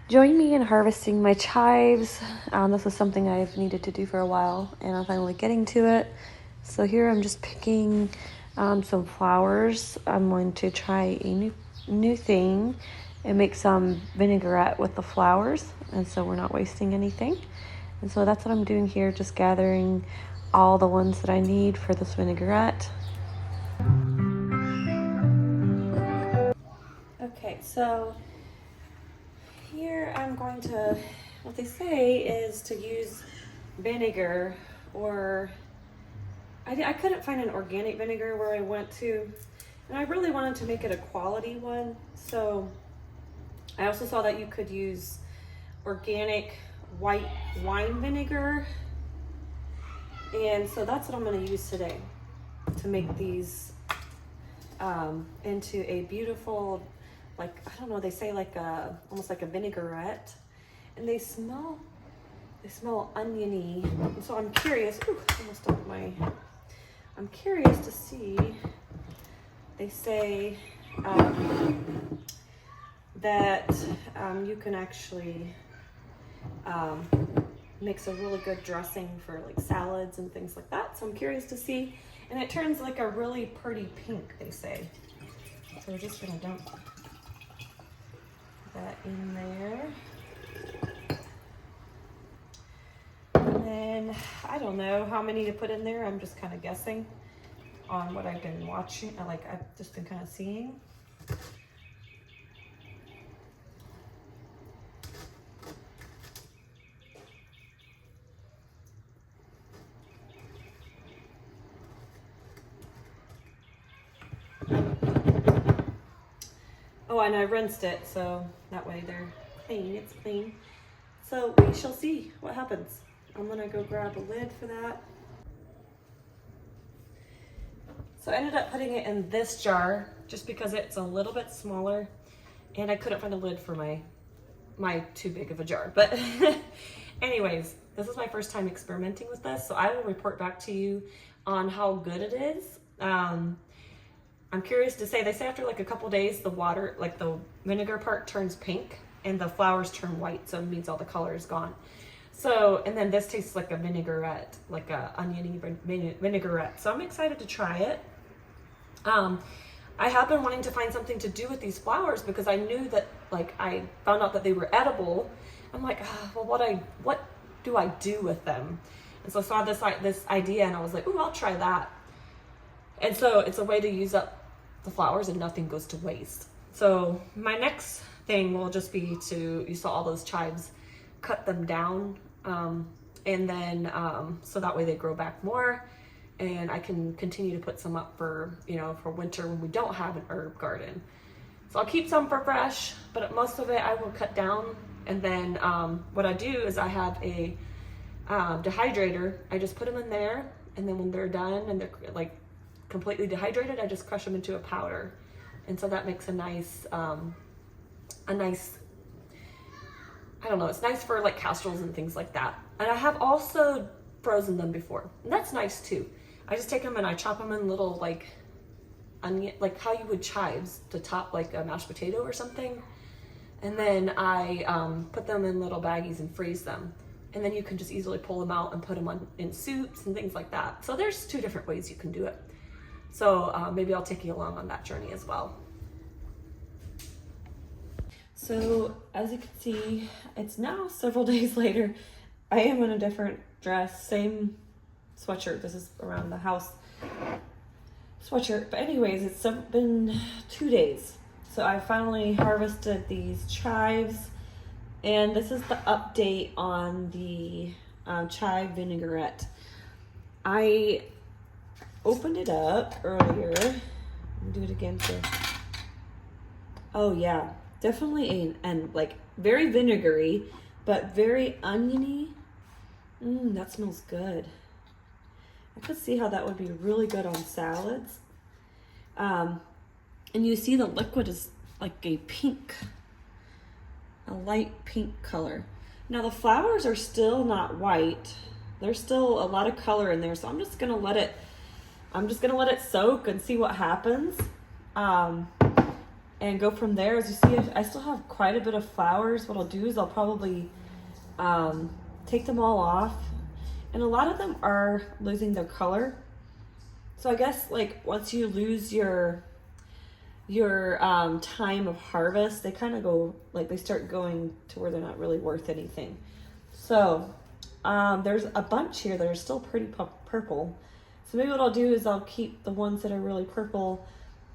Join me in harvesting my chives. This is something I've needed to do for a while, and I'm finally getting to it. So here I'm just picking some flowers. I'm going to try a new thing and make some vinaigrette with the flowers, and so we're not wasting anything. And so that's what I'm doing here, just gathering all the ones that I need for this vinaigrette. Okay, so here I'm going to, what they say is to use vinegar, or I couldn't find an organic vinegar where I went to, and I really wanted to make it a quality one. So I also saw that you could use organic white wine vinegar, and so that's what I'm going to use today to make these into a beautiful, like, I don't know, they say like a, almost like a vinaigrette, and they smell oniony. And so I'm curious, almost dumped I'm curious to see, they say that you can actually makes a really good dressing for like salads and things like that. So I'm curious to see, and it turns like a really pretty pink, they say. So we're just gonna dump that in there. And then I don't know how many to put in there. I'm just kind of guessing on what I've been watching. I've just been kind of seeing. Oh, and I rinsed it, so that way they're clean, it's clean. So we shall see what happens. I'm gonna go grab a lid for that. So I ended up putting it in this jar just because it's a little bit smaller, and I couldn't find a lid for my too big of a jar. But anyways, this is my first time experimenting with this, so I will report back to you on how good it is. I'm curious to say, they say after like a couple days, the water, like the vinegar part turns pink and the flowers turn white. So it means all the color is gone. So, and then this tastes like a vinaigrette, like a oniony vinaigrette. So I'm excited to try it. I have been wanting to find something to do with these flowers because I knew that, like, I found out that they were edible. I'm like, well, what do I do with them? And so I saw this idea and I was like, ooh, I'll try that. And so it's a way to use up the flowers and nothing goes to waste. So my next thing will just be to, you saw all those chives, cut them down, and then so that way they grow back more, and I can continue to put some up for, for winter when we don't have an herb garden. So I'll keep some for fresh, but most of it I will cut down. And then what I do is I have a dehydrator. I just put them in there, and then when they're done and they're like completely dehydrated, I just crush them into a powder. And so that makes a nice, I don't know, it's nice for like casseroles and things like that. And I have also frozen them before, and that's nice too. I just take them and I chop them in little like onion, like how you would chives to top like a mashed potato or something. And then I put them in little baggies and freeze them. And then you can just easily pull them out and put them in soups and things like that. So there's 2 different ways you can do it. So maybe I'll take you along on that journey as well. So as you can see, it's now several days later. I am in a different dress, same sweatshirt. This is around the house sweatshirt. But anyways, it's been 2 days. So I finally harvested these chives, and this is the update on the chive vinaigrette. I opened it up earlier. Let me do it again too. Oh yeah, definitely and like very vinegary, but very oniony. That smells good. I could see how that would be really good on salads. And you see the liquid is like a pink, a light pink color. Now the flowers are still not white. There's still a lot of color in there, so I'm just gonna let it soak and see what happens. and go from there. As you see, I still have quite a bit of flowers. What I'll do is I'll probably take them all off, and a lot of them are losing their color. So I guess like once you lose your time of harvest, they kind of go like they start going to where they're not really worth anything. So there's a bunch here that are still pretty purple. So maybe what I'll do is I'll keep the ones that are really purple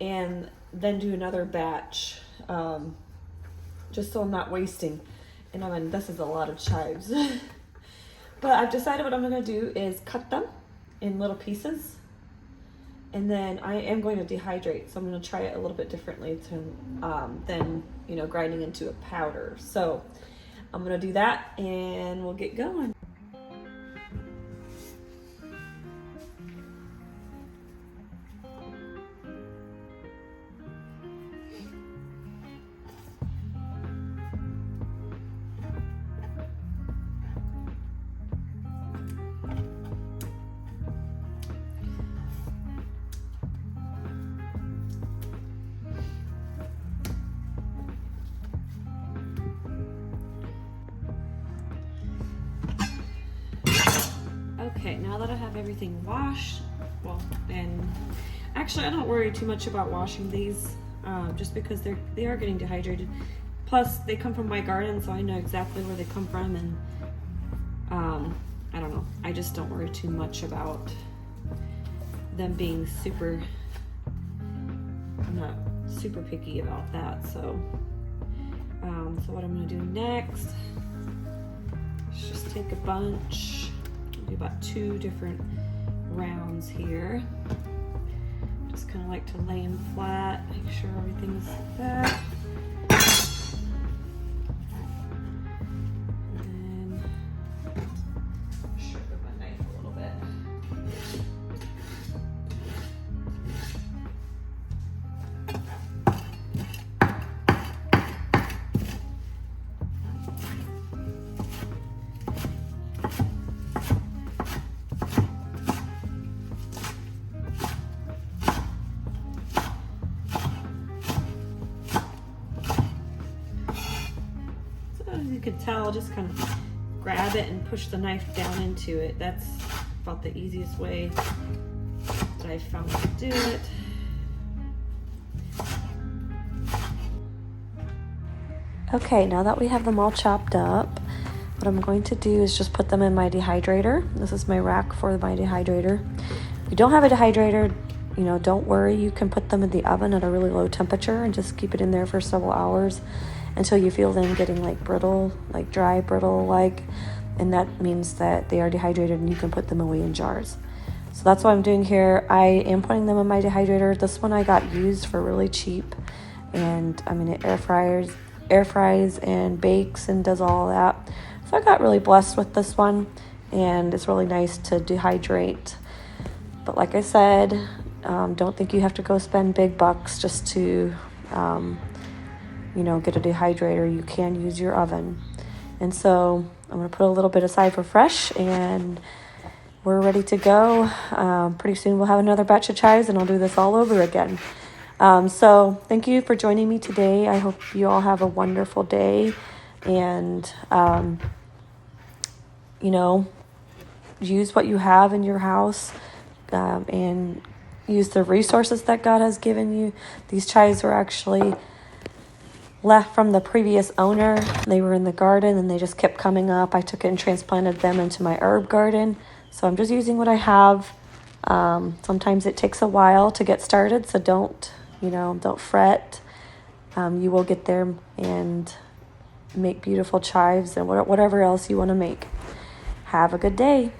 and then do another batch, just so I'm not wasting. And I mean, this is a lot of chives. But I've decided what I'm gonna do is cut them in little pieces. And then I am going to dehydrate. So I'm gonna try it a little bit differently than, you know, grinding into a powder. So I'm gonna do that and we'll get going. Okay, now that I have everything washed, well, and actually I don't worry too much about washing these, just because they are getting dehydrated. Plus, they come from my garden, so I know exactly where they come from, and I don't know. I just don't worry too much about them being super. I'm not super picky about that. So, so what I'm gonna do next is just take a bunch. Do about 2 different rounds here. Just kind of like to lay them flat, make sure everything's like that. And then sharpen my knife a little bit. As you can tell, just kind of grab it and push the knife down into it. That's about the easiest way that I've found to do it. Okay, now that we have them all chopped up, what I'm going to do is just put them in my dehydrator. This is my rack for my dehydrator. If you don't have a dehydrator, you know, don't worry. You can put them in the oven at a really low temperature and just keep it in there for several hours until you feel them getting like brittle, like dry, brittle like, and that means that they are dehydrated and you can put them away in jars. So that's what I'm doing here. I am putting them in my dehydrator. This one I got used for really cheap, and I mean it air fries and bakes and does all of that. So I got really blessed with this one, and it's really nice to dehydrate. But like I said, don't think you have to go spend big bucks just to you know, get a dehydrator. You can use your oven. And so I'm going to put a little bit aside for fresh, and we're ready to go. Pretty soon we'll have another batch of chives, and I'll do this all over again. So thank you for joining me today. I hope you all have a wonderful day, and you know, use what you have in your house, and use the resources that God has given you. These chives were actually left from the previous owner. They were in the garden and they just kept coming up. I took it and transplanted them into my herb garden. So I'm just using what I have. Sometimes it takes a while to get started, so don't fret. You will get there and make beautiful chives and whatever else you want to make. Have a good day.